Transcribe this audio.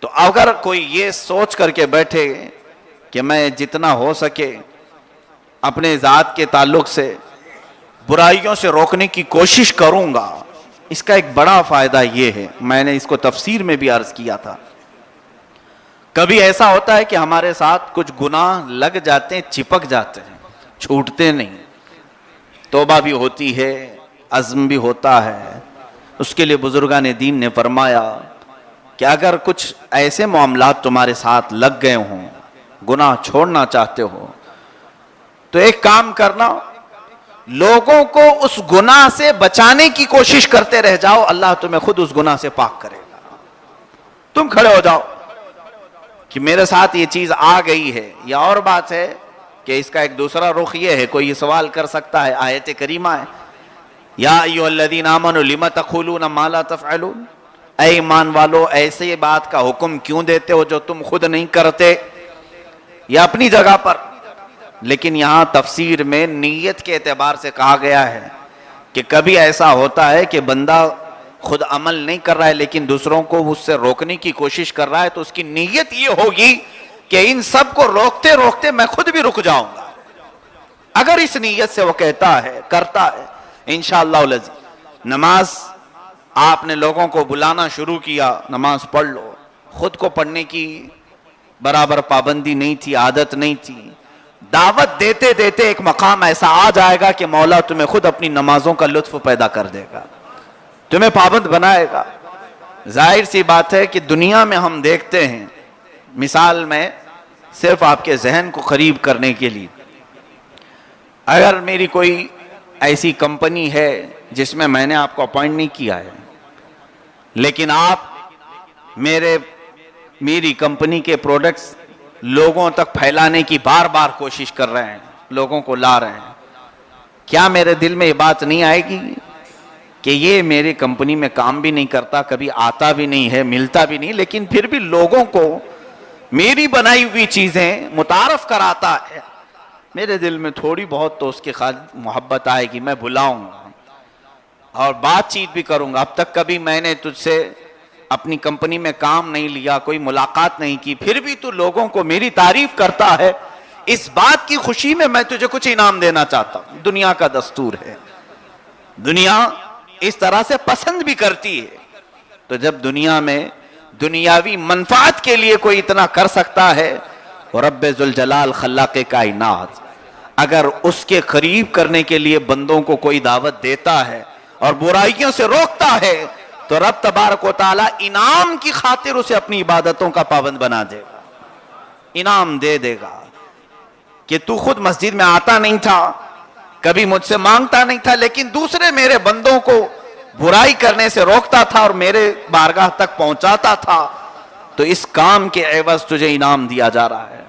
تو اگر کوئی یہ سوچ کر کے بیٹھے کہ میں جتنا ہو سکے اپنے ذات کے تعلق سے برائیوں سے روکنے کی کوشش کروں گا، اس کا ایک بڑا فائدہ یہ ہے، میں نے اس کو تفسیر میں بھی عرض کیا تھا، کبھی ایسا ہوتا ہے کہ ہمارے ساتھ کچھ گناہ لگ جاتے ہیں، چپک جاتے ہیں، چھوٹتے نہیں، توبہ بھی ہوتی ہے، عزم بھی ہوتا ہے۔ اس کے لیے بزرگان دین نے فرمایا کہ اگر کچھ ایسے معاملات تمہارے ساتھ لگ گئے ہوں، گناہ چھوڑنا چاہتے ہو، تو ایک کام کرنا، لوگوں کو اس گناہ سے بچانے کی کوشش کرتے رہ جاؤ، اللہ تمہیں خود اس گناہ سے پاک کرے گا۔ تم کھڑے ہو جاؤ کہ میرے ساتھ یہ چیز آ گئی ہے۔ یہ اور بات ہے کہ اس کا ایک دوسرا رخ یہ ہے، کوئی یہ سوال کر سکتا ہے، آیت کریمہ ہے، یا ایھا الذین آمنوا لم تقولون ما لا تفعلون، اے ایمان والو ایسے بات کا حکم کیوں دیتے ہو جو تم خود نہیں کرتے؟ یہ اپنی جگہ پر، لیکن یہاں تفسیر میں نیت کے اعتبار سے کہا گیا ہے کہ کبھی ایسا ہوتا ہے کہ بندہ خود عمل نہیں کر رہا ہے لیکن دوسروں کو اس سے روکنے کی کوشش کر رہا ہے، تو اس کی نیت یہ ہوگی کہ ان سب کو روکتے روکتے میں خود بھی رک جاؤں گا۔ اگر اس نیت سے وہ کہتا ہے، کرتا ہے، انشاءاللہ العزیز نماز آپ نے لوگوں کو بلانا شروع کیا، نماز پڑھ لو، خود کو پڑھنے کی برابر پابندی نہیں تھی، عادت نہیں تھی، دعوت دیتے دیتے ایک مقام ایسا آ جائے گا کہ مولا تمہیں خود اپنی نمازوں کا لطف پیدا کر دے گا، تمہیں پابند بنائے گا۔ ظاہر سی بات ہے کہ دنیا میں ہم دیکھتے ہیں، مثال میں صرف آپ کے ذہن کو قریب کرنے کے لیے، اگر میری کوئی ایسی کمپنی ہے جس میں نے آپ کو اپوائنٹ نہیں کیا ہے، لیکن آپ میری کمپنی کے پروڈکٹس لوگوں تک پھیلانے کی بار بار کوشش کر رہے ہیں، لوگوں کو لا رہے ہیں، کیا میرے دل میں یہ بات نہیں آئے گی کہ یہ میری کمپنی میں کام بھی نہیں کرتا، کبھی آتا بھی نہیں ہے، ملتا بھی نہیں، لیکن پھر بھی لوگوں کو میری بنائی ہوئی چیزیں متعارف کراتا ہے؟ میرے دل میں تھوڑی بہت تو اس کے خالص محبت آئے گی، میں بلاؤں گا اور بات چیت بھی کروں گا۔ اب تک کبھی میں نے تجھ سے اپنی کمپنی میں کام نہیں لیا، کوئی ملاقات نہیں کی، پھر بھی تو لوگوں کو میری تعریف کرتا ہے، اس بات کی خوشی میں تجھے کچھ انعام دینا چاہتا ہوں۔ دنیا کا دستور ہے، دنیا اس طرح سے پسند بھی کرتی ہے۔ تو جب دنیا میں دنیاوی منفعت کے لیے کوئی اتنا کر سکتا ہے، رب ذوالجلال خلاق کائنات اگر اس کے قریب کرنے کے لیے بندوں کو کوئی دعوت دیتا ہے اور برائیوں سے روکتا ہے، تو رب تبارک و تعالی انعام کی خاطر اسے اپنی عبادتوں کا پابند بنا دے گا، انعام دے دے گا کہ تو خود مسجد میں آتا نہیں تھا، کبھی مجھ سے مانگتا نہیں تھا، لیکن دوسرے میرے بندوں کو برائی کرنے سے روکتا تھا اور میرے بارگاہ تک پہنچاتا تھا، تو اس کام کے عوض تجھے انعام دیا جا رہا ہے۔